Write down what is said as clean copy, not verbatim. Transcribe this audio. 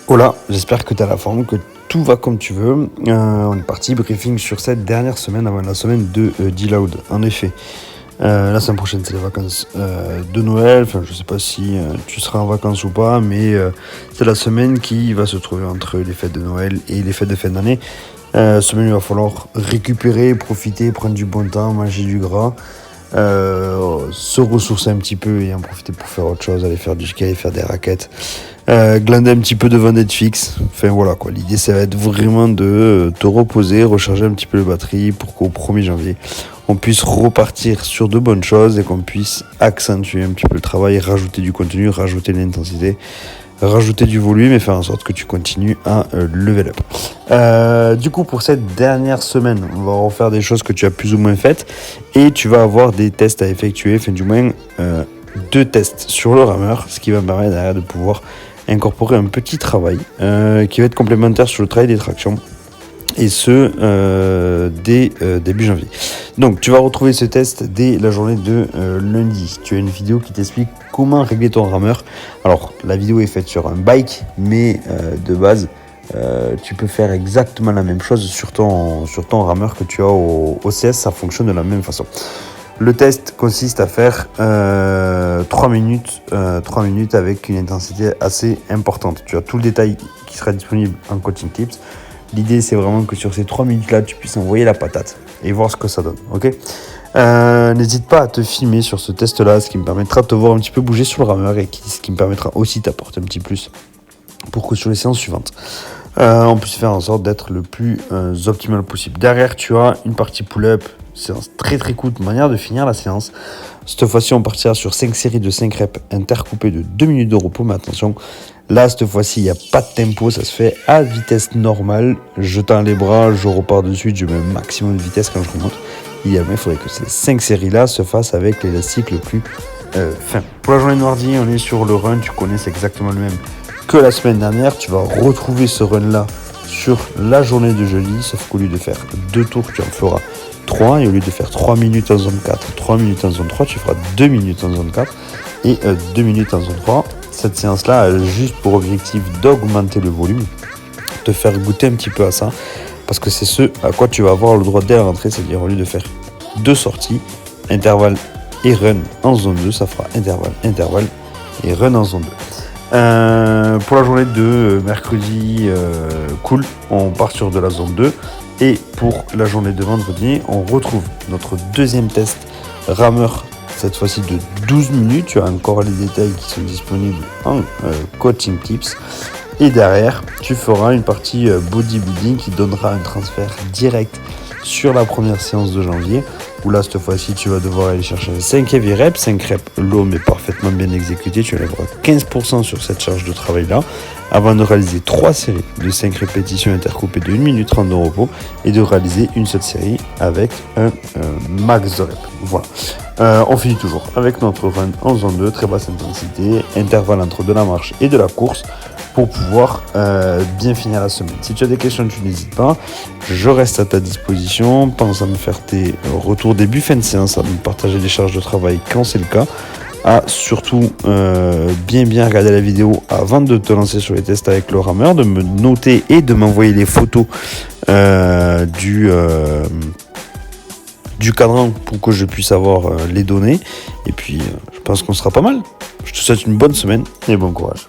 Hola, j'espère que tu as la forme, que tout va comme tu veux. On est parti, briefing sur cette dernière semaine avant la semaine de D-Loud. En effet, la semaine prochaine, c'est les vacances de Noël. Enfin, je sais pas si tu seras en vacances ou pas, mais c'est la semaine qui va se trouver entre les fêtes de Noël et les fêtes de fin d'année. Semaine où il va falloir récupérer, profiter, prendre du bon temps, manger du gras. Se ressourcer un petit peu et en profiter pour faire autre chose, aller faire du ski, aller faire des raquettes, glander un petit peu devant Netflix. Enfin voilà quoi, l'idée ça va être vraiment de te reposer, recharger un petit peu les batteries pour qu'au 1er janvier on puisse repartir sur de bonnes choses et qu'on puisse accentuer un petit peu le travail, rajouter du contenu, rajouter de l'intensité, rajouter du volume et faire en sorte que tu continues à level up. Du coup, pour cette dernière semaine, on va refaire des choses que tu as plus ou moins faites et tu vas avoir des tests à effectuer, enfin du moins 2 tests sur le rameur, ce qui va me permettre derrière de pouvoir incorporer un petit travail qui va être complémentaire sur le travail des tractions. Et ce, dès début janvier. Donc, tu vas retrouver ce test dès la journée de lundi. Tu as une vidéo qui t'explique comment régler ton rameur. Alors, la vidéo est faite sur un bike, mais de base, tu peux faire exactement la même chose sur ton rameur que tu as au CS. Ça fonctionne de la même façon. Le test consiste à faire 3 minutes avec une intensité assez importante. Tu as tout le détail qui sera disponible en coaching tips. L'idée, c'est vraiment que sur ces 3 minutes-là, tu puisses envoyer la patate et voir ce que ça donne. Ok. N'hésite pas à te filmer sur ce test-là, ce qui me permettra de te voir un petit peu bouger sur le rameur et ce qui me permettra aussi d'apporter un petit plus pour que sur les séances suivantes, on puisse faire en sorte d'être le plus optimal possible. Derrière, tu as une partie pull-up, séance très très courte, manière de finir la séance. Cette fois-ci, on partira sur 5 séries de 5 reps intercoupées de 2 minutes de repos, mais attention, là, cette fois-ci, il n'y a pas de tempo, ça se fait à vitesse normale. Je tends les bras, je repars de suite, je mets un maximum de vitesse quand je remonte. Idéalement, il faudrait que ces 5 séries-là se fassent avec l'élastique le plus fin. Pour la journée de mardi, on est sur le run, tu connais, c'est exactement le même que la semaine dernière. Tu vas retrouver ce run-là sur la journée de jeudi, sauf qu'au lieu de faire 2 tours, tu en feras 3, et au lieu de faire 3 minutes en zone 4, 3 minutes en zone 3, tu feras 2 minutes en zone 4 et 2 minutes en zone 3. Cette séance-là a juste pour objectif d'augmenter le volume, te faire goûter un petit peu à ça, parce que c'est ce à quoi tu vas avoir le droit dès la rentrée, c'est-à-dire au lieu de faire 2 sorties, intervalle et run en zone 2, ça fera intervalle et run en zone 2. Pour la journée de mercredi, cool, on part sur de la zone 2. Et pour la journée de vendredi, on retrouve notre deuxième test rameur, cette fois-ci de 12 minutes. Tu as encore les détails qui sont disponibles en coaching tips. Et derrière, tu feras une partie bodybuilding qui donnera un transfert direct sur la première séance de janvier, où là, cette fois-ci, tu vas devoir aller chercher 5 heavy reps, 5 reps low mais parfaitement bien exécutés. Tu enlèveras 15% sur cette charge de travail-là, avant de réaliser 3 séries de 5 répétitions intercoupées de 1 minute 30 de repos et de réaliser une seule série avec un max de reps. Voilà. On finit toujours avec notre run en zone 2, très basse intensité, intervalle entre de la marche et de la course, pour pouvoir bien finir la semaine. Si tu as des questions, tu n'hésites pas. Je reste à ta disposition. Pense à me faire tes retours début, fin de séance, à me partager les charges de travail quand c'est le cas. À surtout bien regarder la vidéo avant de te lancer sur les tests avec le rameur, de me noter et de m'envoyer les photos du cadran pour que je puisse avoir les données. Et puis, je pense qu'on sera pas mal. Je te souhaite une bonne semaine et bon courage.